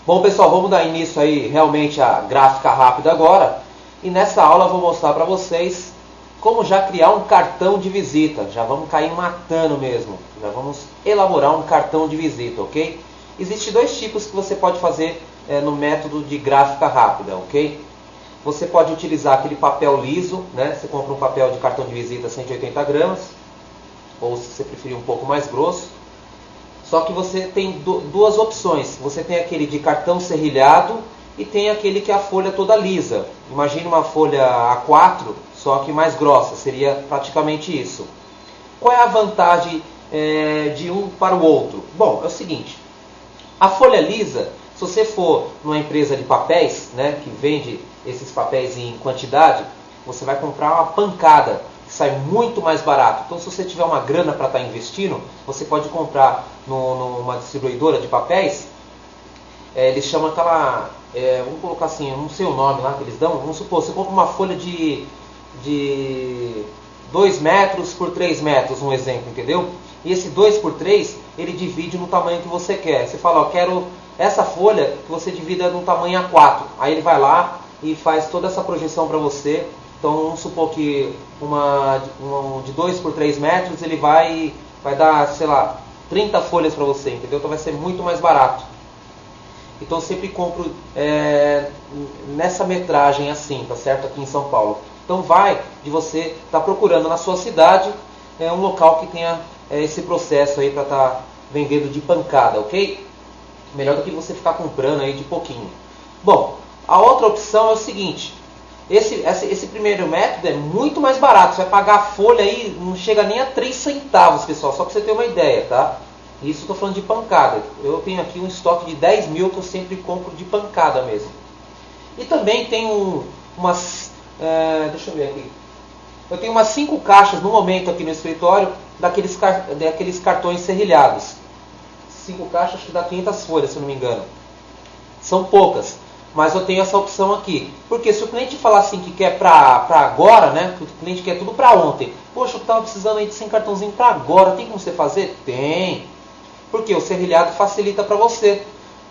Bom, pessoal, vamos dar início aí realmente à gráfica rápida agora. E nessa aula eu vou mostrar para vocês como já criar um cartão de visita. Já vamos cair matando mesmo. Já vamos elaborar um cartão de visita, ok? Existem dois tipos que você pode fazer no método de gráfica rápida, ok? Você pode utilizar aquele papel liso, né? Você compra um papel de cartão de visita 180 gramas, ou se você preferir um pouco mais grosso. Só que você tem duas opções. Você tem aquele de cartão serrilhado e tem aquele que é a folha toda lisa. Imagine uma folha A4, só que mais grossa. Seria praticamente isso. Qual é a vantagem de um para o outro? Bom, é o seguinte. A folha lisa, se você for numa empresa de papéis, né, que vende esses papéis em quantidade, você vai comprar uma pancada, que sai muito mais barato. Então, se você tiver uma grana para estar investindo, você pode comprar numa distribuidora de papéis. Eles chamam aquela, vamos colocar assim, eu não sei o nome lá que eles dão. Vamos supor, você compra uma folha de 2 metros por 3 metros, um exemplo, entendeu? E esse 2 por 3, ele divide no tamanho que você quer. Você fala, ó, quero essa folha que você divida no tamanho A4. Aí ele vai lá e faz toda essa projeção para você. Então, vamos supor que de 2 por 3 metros, ele vai dar, sei lá, 30 folhas para você, entendeu? Então vai ser muito mais barato. Então eu sempre compro nessa metragem assim, tá certo? Aqui em São Paulo. Então vai de você estar procurando na sua cidade um local que tenha esse processo aí para estar vendendo de pancada, ok? Melhor do que você ficar comprando aí de pouquinho. Bom, a outra opção é o seguinte. Esse primeiro método é muito mais barato. Você vai pagar a folha aí, não chega nem a 3 centavos, pessoal. Só para você ter uma ideia, tá? Isso eu estou falando de pancada. Eu tenho aqui um estoque de 10 mil que eu sempre compro de pancada mesmo. E também tem deixa eu ver aqui. Eu tenho umas 5 caixas no momento aqui no escritório daqueles cartões serrilhados. 5 caixas que dá 500 folhas, se eu não me engano. São poucas. Mas eu tenho essa opção aqui. Porque se o cliente falar assim que quer para agora, né? Que o cliente quer tudo para ontem. Poxa, eu estava precisando aí de 100 cartãozinho para agora. Tem como você fazer? Tem. Porque o serrilhado facilita para você.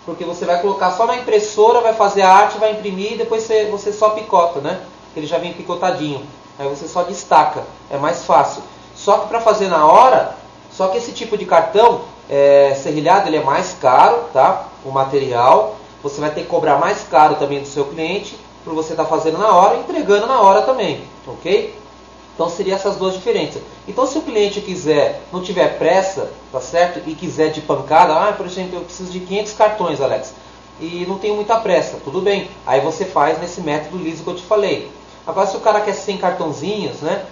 Porque você vai colocar só na impressora, vai fazer a arte, vai imprimir e depois você só picota, né? Ele já vem picotadinho. Aí você só destaca. É mais fácil. Só que para fazer na hora, só que esse tipo de cartão serrilhado, ele é mais caro, tá? O material. Você vai ter que cobrar mais caro também do seu cliente, por você estar fazendo na hora e entregando na hora também, ok? Então seria essas duas diferenças. Então se o cliente não tiver pressa, tá certo? E quiser de pancada, por exemplo, eu preciso de 500 cartões, Alex, e não tenho muita pressa, tudo bem. Aí você faz nesse método liso que eu te falei. Agora se o cara quer 100 cartãozinhos, né?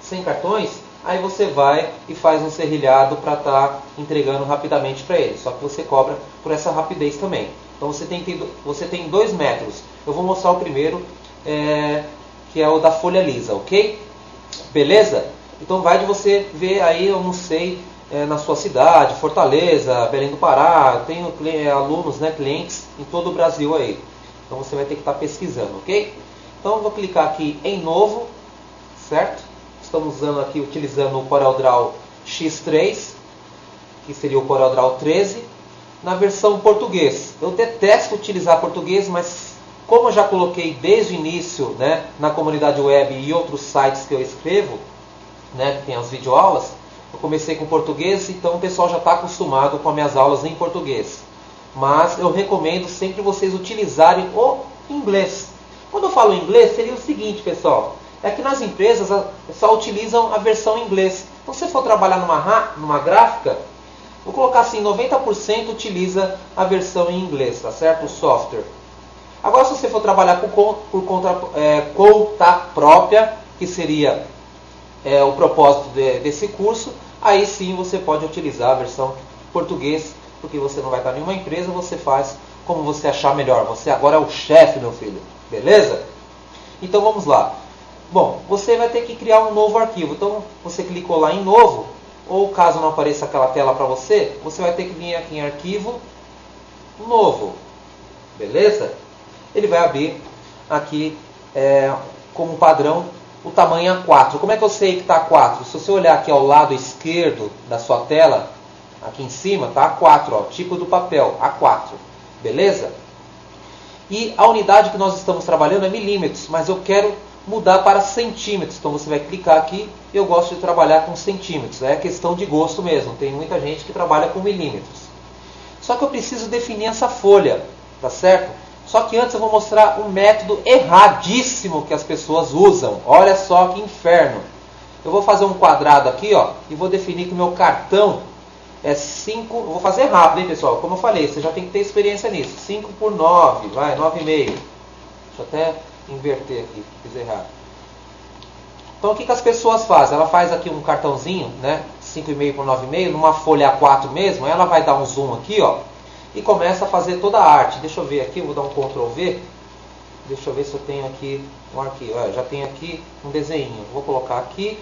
100 cartões, aí você vai e faz um serrilhado para estar entregando rapidamente para ele. Só que você cobra por essa rapidez também. Então você tem 2 métodos. Eu vou mostrar o primeiro, que é o da folha lisa, ok? Beleza? Então vai de você ver aí, eu não sei, na sua cidade, Fortaleza, Belém do Pará. Tenho alunos, né, clientes em todo o Brasil aí. Então você vai ter que estar pesquisando, ok? Então eu vou clicar aqui em novo, certo? Estamos utilizando o CorelDRAW X3, que seria o CorelDRAW 13. Na versão português. Eu detesto utilizar português, mas como eu já coloquei desde o início, né, na comunidade web e outros sites que eu escrevo, né, que tem as videoaulas, eu comecei com português, então o pessoal já está acostumado com as minhas aulas em português. Mas eu recomendo sempre vocês utilizarem o inglês. Quando eu falo inglês, seria o seguinte, pessoal. É que nas empresas só utilizam a versão em inglês. Então se você for trabalhar numa gráfica, vou colocar assim, 90% utiliza a versão em inglês, tá certo? O software. Agora, se você for trabalhar por conta própria, que seria o propósito desse curso, aí sim você pode utilizar a versão português, porque você não vai estar em nenhuma empresa, você faz como você achar melhor. Você agora é o chefe, meu filho. Beleza? Então vamos lá. Bom, você vai ter que criar um novo arquivo. Então você clicou lá em novo, ou caso não apareça aquela tela para você, você vai ter que vir aqui em arquivo novo. Beleza? Ele vai abrir aqui como padrão o tamanho A4. Como é que eu sei que está A4? Se você olhar aqui ao lado esquerdo da sua tela, aqui em cima, está A4, ó, tipo do papel, A4. Beleza? E a unidade que nós estamos trabalhando é milímetros, mas eu quero mudar para centímetros. Então você vai clicar aqui, eu gosto de trabalhar com centímetros. É questão de gosto mesmo, tem muita gente que trabalha com milímetros. Só que eu preciso definir essa folha, tá certo? Só que antes eu vou mostrar um método erradíssimo que as pessoas usam. Olha só que inferno. Eu vou fazer um quadrado aqui, ó, e vou definir que o meu cartão é 5, eu vou fazer rápido, hein, pessoal? Como eu falei, você já tem que ter experiência nisso. 5 por 9, vai, 9,5. Deixa eu até inverter aqui, fiz errado. Então o que as pessoas fazem? Ela faz aqui um cartãozinho, né? 5,5 por 9,5, numa folha A4 mesmo, ela vai dar um zoom aqui, ó, e começa a fazer toda a arte. Deixa eu ver aqui, eu vou dar um Ctrl V. Deixa eu ver se eu tenho aqui um arquivo. Já tenho aqui um desenho. Vou colocar aqui.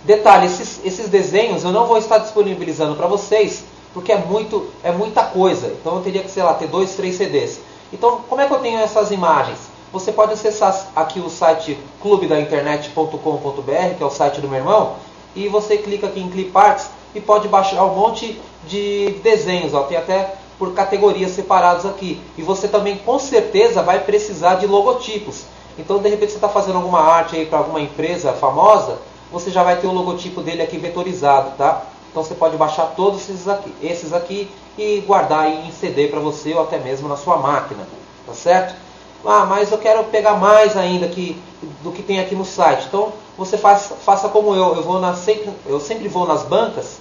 Detalhe, esses desenhos eu não vou estar disponibilizando para vocês, porque é muita coisa. Então eu teria que, sei lá, ter 2, 3 CDs. Então, como é que eu tenho essas imagens? Você pode acessar aqui o site clubedainternet.com.br, que é o site do meu irmão, e você clica aqui em Cliparts e pode baixar um monte de desenhos. Ó. Tem até por categorias separados aqui. E você também, com certeza, vai precisar de logotipos. Então, de repente, você está fazendo alguma arte aí para alguma empresa famosa, você já vai ter o logotipo dele aqui vetorizado, tá? Então você pode baixar todos esses aqui e guardar aí em CD para você ou até mesmo na sua máquina, tá certo? Ah, mas eu quero pegar mais ainda do que tem aqui no site. Então você faça como eu sempre vou nas bancas,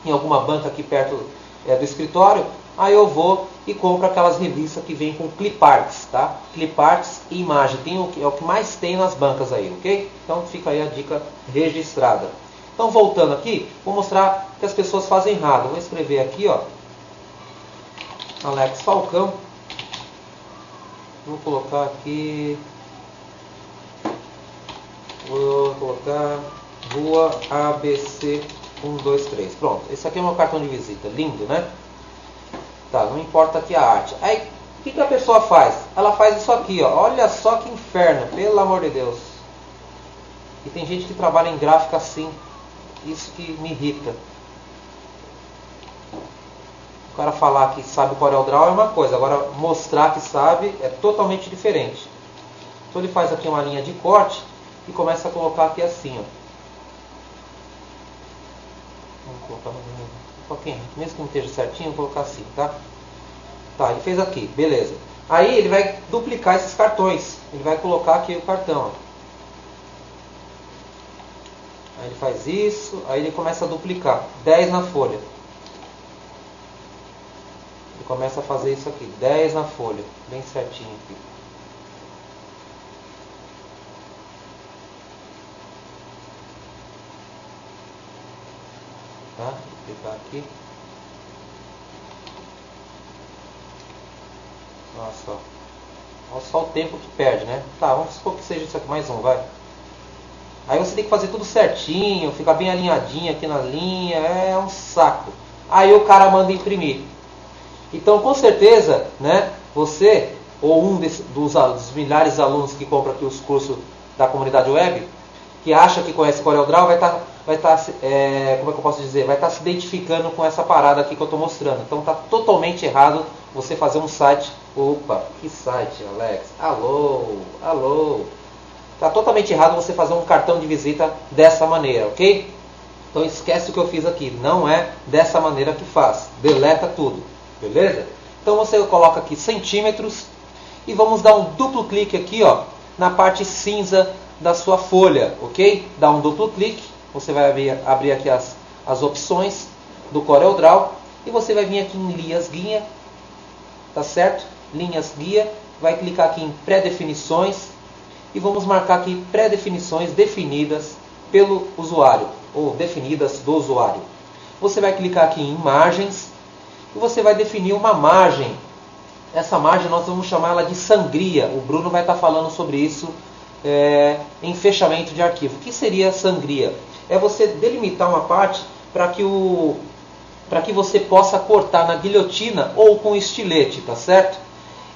em alguma banca aqui perto do escritório, aí eu vou e compro aquelas revistas que vêm com cliparts, tá? Cliparts e imagem, é o que mais tem nas bancas aí, ok? Então fica aí a dica registrada. Então voltando aqui, vou mostrar que as pessoas fazem errado. Vou escrever aqui, ó, Alex Falcão. Vou colocar aqui, vou colocar Rua ABC 123. Pronto, esse aqui é o meu cartão de visita, lindo, né? Tá, não importa aqui a arte. Aí, o que a pessoa faz? Ela faz isso aqui, ó. Olha só que inferno, pelo amor de Deus. E tem gente que trabalha em gráfica assim. Isso que me irrita. O cara falar que sabe CorelDRAW é uma coisa, agora mostrar que sabe é totalmente diferente. Então ele faz aqui uma linha de corte e começa a colocar aqui assim, ó. Vamos colocar um pouquinho, mesmo que não esteja certinho, vou colocar assim, tá? Tá, ele fez aqui, beleza. Aí ele vai duplicar esses cartões. Ele vai colocar aqui o cartão, ó. Aí ele faz isso, aí ele começa a duplicar. 10 na folha. Ele começa a fazer isso aqui. 10 na folha. Bem certinho aqui. Tá? Vou clicar aqui. Nossa, ó. Olha só o tempo que perde, né? Tá, vamos supor que seja isso aqui. Mais um, vai. Aí você tem que fazer tudo certinho, ficar bem alinhadinho aqui na linha, é um saco. Aí o cara manda imprimir. Então, com certeza, né, você, ou um dos milhares de alunos que compram aqui os cursos da comunidade web, que acha que conhece CorelDRAW, vai estar, como é que eu posso dizer, vai estar se identificando com essa parada aqui que eu estou mostrando. Então, está totalmente errado você fazer um site. Opa, que site, Alex? Alô. Está totalmente errado você fazer um cartão de visita dessa maneira, ok? Então esquece o que eu fiz aqui. Não é dessa maneira que faz. Deleta tudo, beleza? Então você coloca aqui centímetros e vamos dar um duplo clique aqui, ó, na parte cinza da sua folha, ok? Dá um duplo clique, você vai abrir aqui as opções do CorelDRAW e você vai vir aqui em linhas guia, tá certo? Linhas guia, vai clicar aqui em pré-definições. E vamos marcar aqui pré-definições definidas pelo usuário, ou definidas do usuário. Você vai clicar aqui em imagens, e você vai definir uma margem. Essa margem nós vamos chamar ela de sangria. O Bruno vai estar falando sobre isso em fechamento de arquivo. O que seria sangria? É você delimitar uma parte para que você possa cortar na guilhotina ou com estilete, tá certo?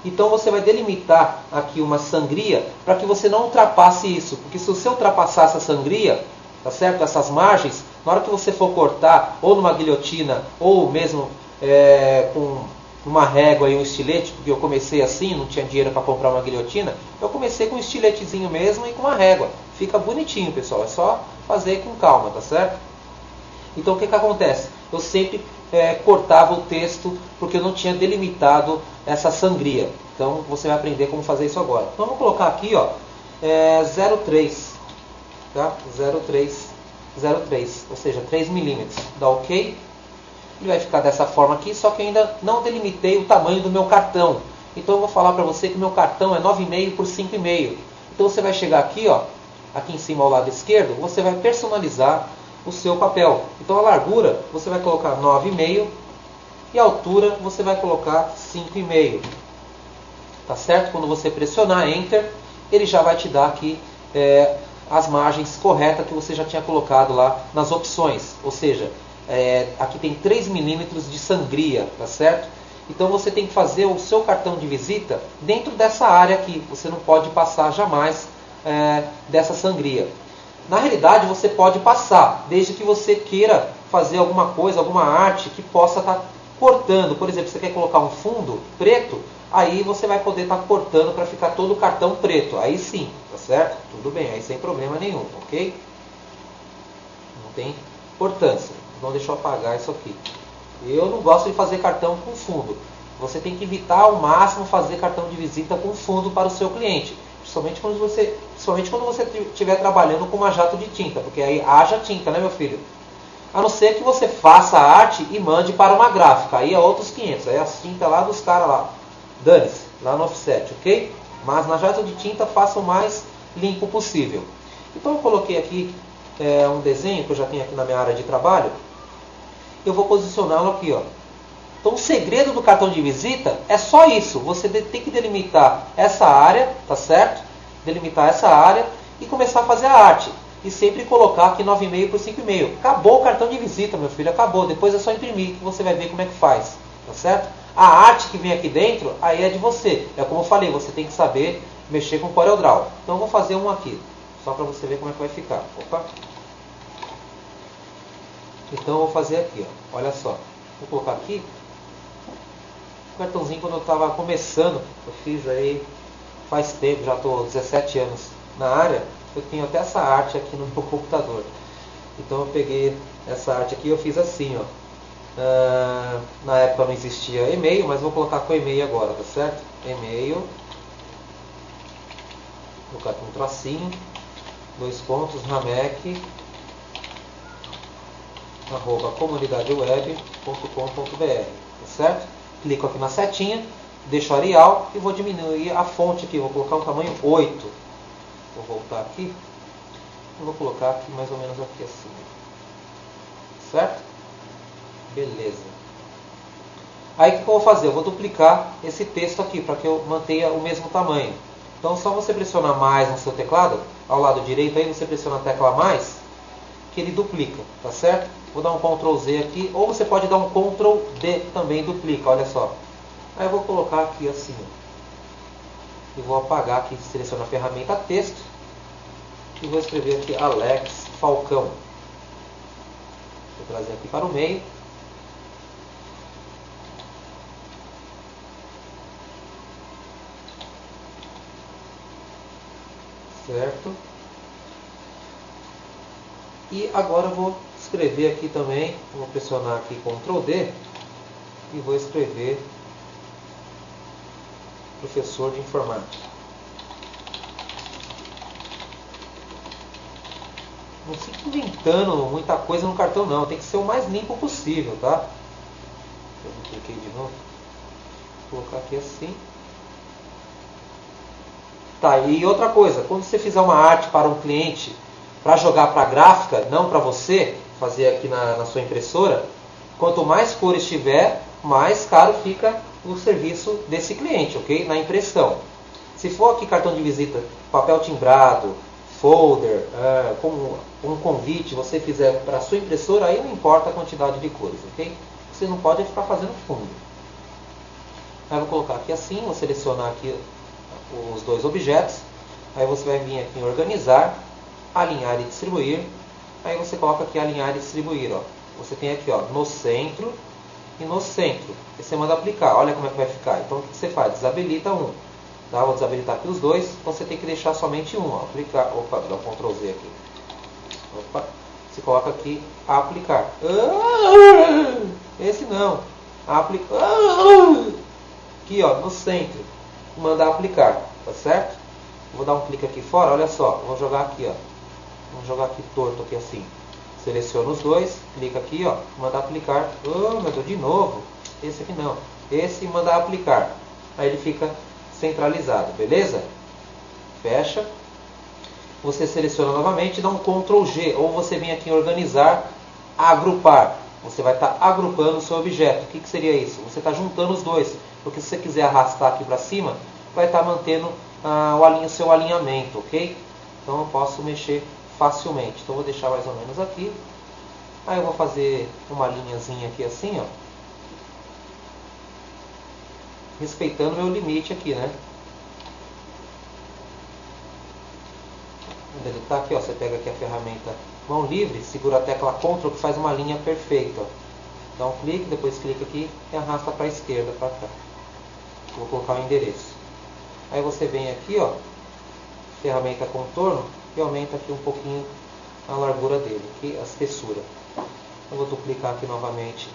Então você vai delimitar aqui uma sangria para que você não ultrapasse isso. Porque se você ultrapassar essa sangria, tá certo? Essas margens, na hora que você for cortar, ou numa guilhotina, ou mesmo uma régua e um estilete, porque eu comecei assim, não tinha dinheiro para comprar uma guilhotina, eu comecei com um estiletezinho mesmo e com uma régua. Fica bonitinho, pessoal, é só fazer com calma, tá certo? Então o que acontece? Eu sempre cortava o texto porque eu não tinha delimitado essa sangria. Então você vai aprender como fazer isso agora. Então vamos colocar aqui, ó, 0,3, tá? 0,3, ou seja, 3 milímetros. Dá ok? Ele vai ficar dessa forma aqui, só que ainda não delimitei o tamanho do meu cartão. Então eu vou falar para você que o meu cartão é 9,5 por 5,5. Então você vai chegar aqui, ó, aqui em cima ao lado esquerdo, você vai personalizar o seu papel. Então a largura você vai colocar 9,5 e a altura você vai colocar 5,5. Tá certo? Quando você pressionar Enter, ele já vai te dar aqui as margens corretas que você já tinha colocado lá nas opções. Ou seja, aqui tem 3 milímetros de sangria, tá certo? Então você tem que fazer o seu cartão de visita dentro dessa área aqui. Você não pode passar jamais dessa sangria. Na realidade você pode passar, desde que você queira fazer alguma coisa, alguma arte que possa estar cortando. Por exemplo, você quer colocar um fundo preto, aí você vai poder estar cortando para ficar todo o cartão preto. Aí sim, tá certo? Tudo bem, aí sem problema nenhum, ok? Não tem importância. Então deixa eu apagar isso aqui. Eu não gosto de fazer cartão com fundo. Você tem que evitar ao máximo fazer cartão de visita com fundo para o seu cliente. Principalmente quando você estiver trabalhando com uma jato de tinta. Porque aí haja tinta, né, meu filho? A não ser que você faça a arte e mande para uma gráfica. Aí é outros 500. Aí é as tintas lá dos caras lá. Dane-se, lá no offset, ok? Mas na jato de tinta faça o mais limpo possível. Então eu coloquei aqui um desenho que eu já tenho aqui na minha área de trabalho. Eu vou posicioná-lo aqui, ó. Então o segredo do cartão de visita é só isso. Você tem que delimitar essa área, tá certo? Delimitar essa área e começar a fazer a arte. E sempre colocar aqui 9,5 por 5,5. Acabou o cartão de visita, meu filho, acabou. Depois é só imprimir que você vai ver como é que faz, tá certo? A arte que vem aqui dentro, aí é de você. É como eu falei, você tem que saber mexer com o CorelDRAW. Então eu vou fazer um aqui, só para você ver como é que vai ficar. Opa! Então eu vou fazer aqui, ó. Olha só. Vou colocar aqui. O cartãozinho quando eu estava começando, eu fiz aí faz tempo, já estou 17 anos na área, eu tenho até essa arte aqui no meu computador. Então eu peguei essa arte aqui e eu fiz assim, ó. Na época não existia e-mail, mas vou colocar com e-mail agora, tá certo? E-mail, vou colocar com um tracinho, 2 pontos, ramec, @comunidadeweb.com.br, tá certo? Clico aqui na setinha, deixo o Arial e vou diminuir a fonte aqui, vou colocar um tamanho 8. Vou voltar aqui e vou colocar aqui mais ou menos aqui assim. Certo? Beleza. Aí o que eu vou fazer? Eu vou duplicar esse texto aqui para que eu mantenha o mesmo tamanho. Então só você pressionar mais no seu teclado, ao lado direito aí você pressiona a tecla mais, que ele duplica, tá certo? Vou dar um Ctrl Z aqui, ou você pode dar um Ctrl D também, duplica, olha só. Aí eu vou colocar aqui assim, ó. E vou apagar aqui, seleciono a ferramenta texto, e vou escrever aqui Alex Falcão. Vou trazer aqui para o meio. Certo? E agora eu vou escrever aqui também, vou pressionar aqui Ctrl D e vou escrever professor de informática. Não fique inventando muita coisa no cartão não, tem que ser o mais limpo possível, tá? Eu cliquei de novo, vou colocar aqui assim. Tá, e outra coisa, quando você fizer uma arte para um cliente, para jogar para a gráfica, não para você, fazer aqui na sua impressora, quanto mais cores tiver, mais caro fica o serviço desse cliente, ok? Na impressão. Se for aqui cartão de visita, papel timbrado, folder, como um convite, você fizer para a sua impressora, aí não importa a quantidade de cores, ok? Você não pode ficar fazendo fundo. Aí eu vou colocar aqui assim, vou selecionar aqui os 2 objetos, aí você vai vir aqui em organizar, alinhar e distribuir, aí você coloca aqui alinhar e distribuir, ó. Você tem aqui, ó, no centro e no centro. E você manda aplicar, olha como é que vai ficar. Então o que você faz? Desabilita um. Tá? Vou desabilitar aqui os dois, então você tem que deixar somente um. Ó. Aplicar. Opa, dá um Ctrl Z aqui. Opa. Você coloca aqui, aplicar. Esse não. Aplicar. Aqui, ó, no centro. Mandar aplicar, tá certo? Vou dar um clique aqui fora, olha só. Vou jogar aqui, ó. Vamos jogar aqui torto, aqui assim. Seleciona os dois, clica aqui, ó. Mandar aplicar. Oh, meu Deus, de novo. Esse aqui não. Esse mandar aplicar. Aí ele fica centralizado, beleza? Fecha. Você seleciona novamente e dá um Ctrl G. Ou você vem aqui em organizar, agrupar. Você vai estar agrupando o seu objeto. O que seria isso? Você está juntando os dois. Porque se você quiser arrastar aqui para cima, vai estar mantendo o seu alinhamento, ok? Então eu posso mexer facilmente. Então eu vou deixar mais ou menos aqui. Aí eu vou fazer uma linhazinha aqui assim, ó. Respeitando meu limite aqui, né? Onde ele está aqui, ó. Você pega aqui a ferramenta mão livre, segura a tecla Ctrl que faz uma linha perfeita. Ó. Dá um clique, depois clica aqui e arrasta para a esquerda, para cá. Vou colocar o endereço. Aí você vem aqui, ó, ferramenta contorno e aumenta aqui um pouquinho a largura dele, aqui a espessura. Eu vou duplicar aqui novamente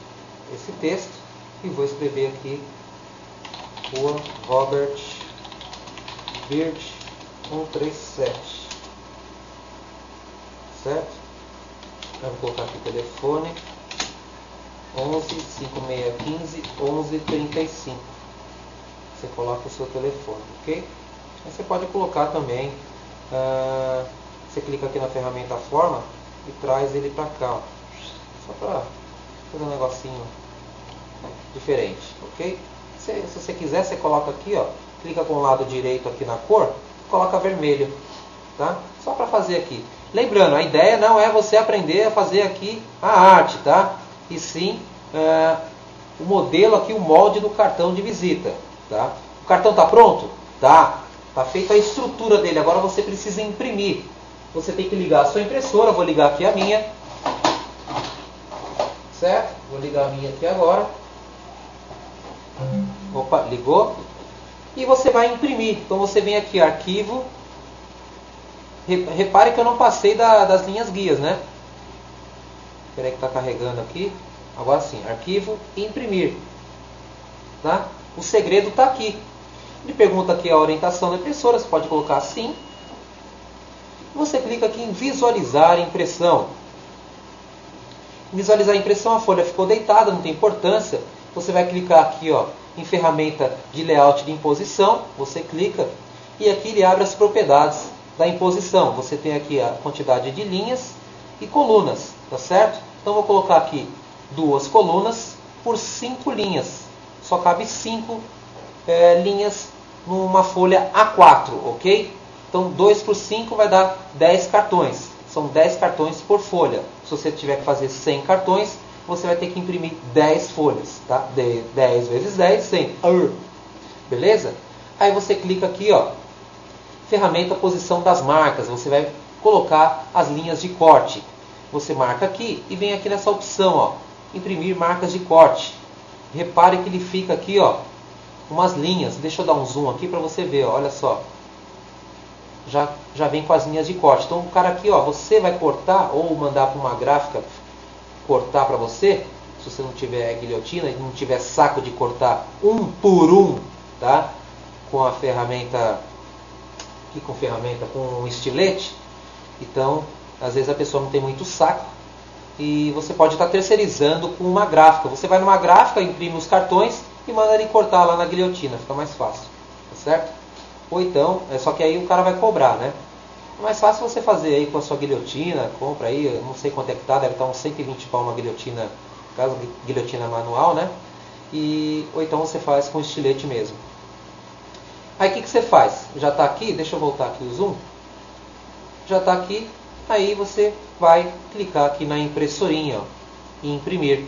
esse texto e vou escrever aqui Rua Robert Bird 137, certo? Eu vou colocar aqui o telefone 11 5615 1135. Você coloca o seu telefone, ok? Aí você pode colocar também, você clica aqui na ferramenta forma e traz ele para cá, ó. Só para fazer um negocinho diferente, ok? Se você quiser, você coloca aqui, ó, clica com o lado direito aqui na cor, coloca vermelho, tá? Só para fazer aqui. Lembrando, a ideia não é você aprender a fazer aqui a arte, tá? E sim o modelo aqui, o molde do cartão de visita, tá? O cartão está pronto? Tá. Está feita a estrutura dele. Agora você precisa imprimir. Você tem que ligar a sua impressora. Vou ligar aqui a minha. Certo? Vou ligar a minha aqui agora. Opa, ligou. E você vai imprimir. Então você vem aqui, arquivo. Repare que eu não passei das linhas guias, né? Espera aí que está carregando aqui. Agora sim, arquivo e imprimir. Tá? O segredo está aqui. Ele pergunta aqui a orientação da impressora, você pode colocar assim. Você clica aqui em visualizar a impressão. Visualizar a impressão, a folha ficou deitada, não tem importância. Você vai clicar aqui, ó, em ferramenta de layout de imposição. Você clica e aqui ele abre as propriedades da imposição. Você tem aqui a quantidade de linhas e colunas, tá certo? Então vou colocar aqui 2 colunas por 5 linhas. Só cabe 5 linhas numa folha A4, ok? Então 2 por 5 vai dar 10 cartões. São 10 cartões por folha. Se você tiver que fazer 100 cartões, você vai ter que imprimir 10 folhas, tá? 10 vezes 10, 100. Beleza? Aí você clica aqui, ó, ferramenta posição das marcas. Você vai colocar as linhas de corte. Você marca aqui e vem aqui nessa opção, ó, imprimir marcas de corte. Repare que ele fica aqui, ó, umas linhas. Deixa eu dar um zoom aqui para você ver, ó, olha só. Já vem com as linhas de corte. Então o cara aqui, ó, você vai cortar ou mandar para uma gráfica cortar para você, se você não tiver guilhotina e não tiver saco de cortar um por um, tá? Com a ferramenta, com um estilete. Então, às vezes a pessoa não tem muito saco e você pode estar terceirizando com uma gráfica. Você vai numa gráfica, imprime os cartões e manda ele cortar lá na guilhotina, fica mais fácil, tá certo? Ou então, só que aí o cara vai cobrar, né? É mais fácil você fazer aí com a sua guilhotina, compra aí, eu não sei quanto é que tá, deve estar uns 120 pau uma guilhotina, caso guilhotina manual, né? Ou então você faz com estilete mesmo. Aí o que você faz? Já está aqui, deixa eu voltar aqui o zoom. Já está aqui, aí você vai clicar aqui na impressorinha, ó, e imprimir,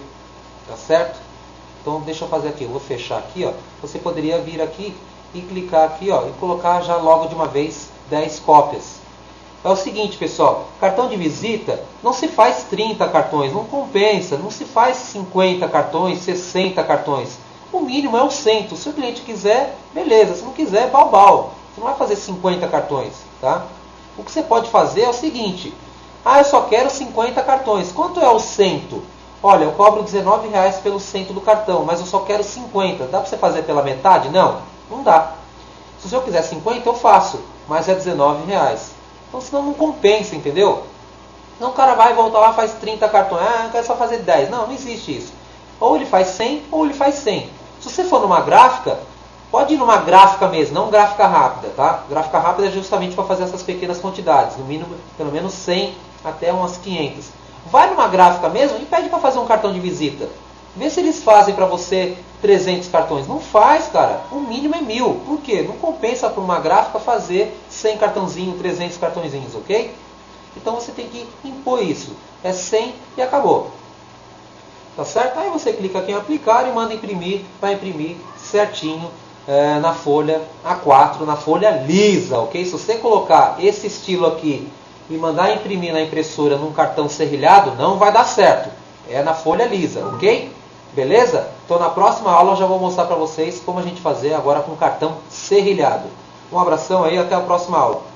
tá certo? Então deixa eu fazer aqui, eu vou fechar aqui, ó. Você poderia vir aqui e clicar aqui, ó, e colocar já logo de uma vez 10 cópias. é o seguinte, pessoal, cartão de visita não se faz 30 cartões, não compensa, não se faz 50 cartões, 60 cartões. O mínimo é o 100. Se o cliente quiser, beleza, se não quiser, bal. Você não vai fazer 50 cartões, tá? O que você pode fazer é o seguinte, eu só quero 50 cartões, quanto é o 100? Olha, eu cobro R$19 pelo 100 do cartão, mas eu só quero 50, dá para você fazer pela metade? Não, não dá. Se o senhor quiser 50, eu faço, mas é R$19. Então senão não compensa, entendeu? Então o cara vai voltar lá, faz 30 cartões, eu quero só fazer 10. Não, não existe isso. Ou ele faz 100, ou ele faz 100. Se você for numa gráfica, pode ir numa gráfica mesmo, não gráfica rápida, tá? Gráfica rápida é justamente para fazer essas pequenas quantidades, no mínimo, pelo menos 100 até umas 500. Vai numa gráfica mesmo e pede para fazer um cartão de visita. Vê se eles fazem para você 300 cartões. Não faz, cara. O mínimo é 1000. Por quê? Não compensa para uma gráfica fazer 100 cartãozinhos, 300 cartõezinhos, ok? Então você tem que impor isso. É 100 e acabou. Tá certo? Aí você clica aqui em aplicar e manda imprimir. Vai imprimir certinho na folha A4, na folha lisa, ok? Se você colocar esse estilo aqui e mandar imprimir na impressora num cartão serrilhado, não vai dar certo. É na folha lisa, ok? Beleza? Então na próxima aula eu já vou mostrar para vocês como a gente fazer agora com cartão serrilhado. Um abração aí, até a próxima aula.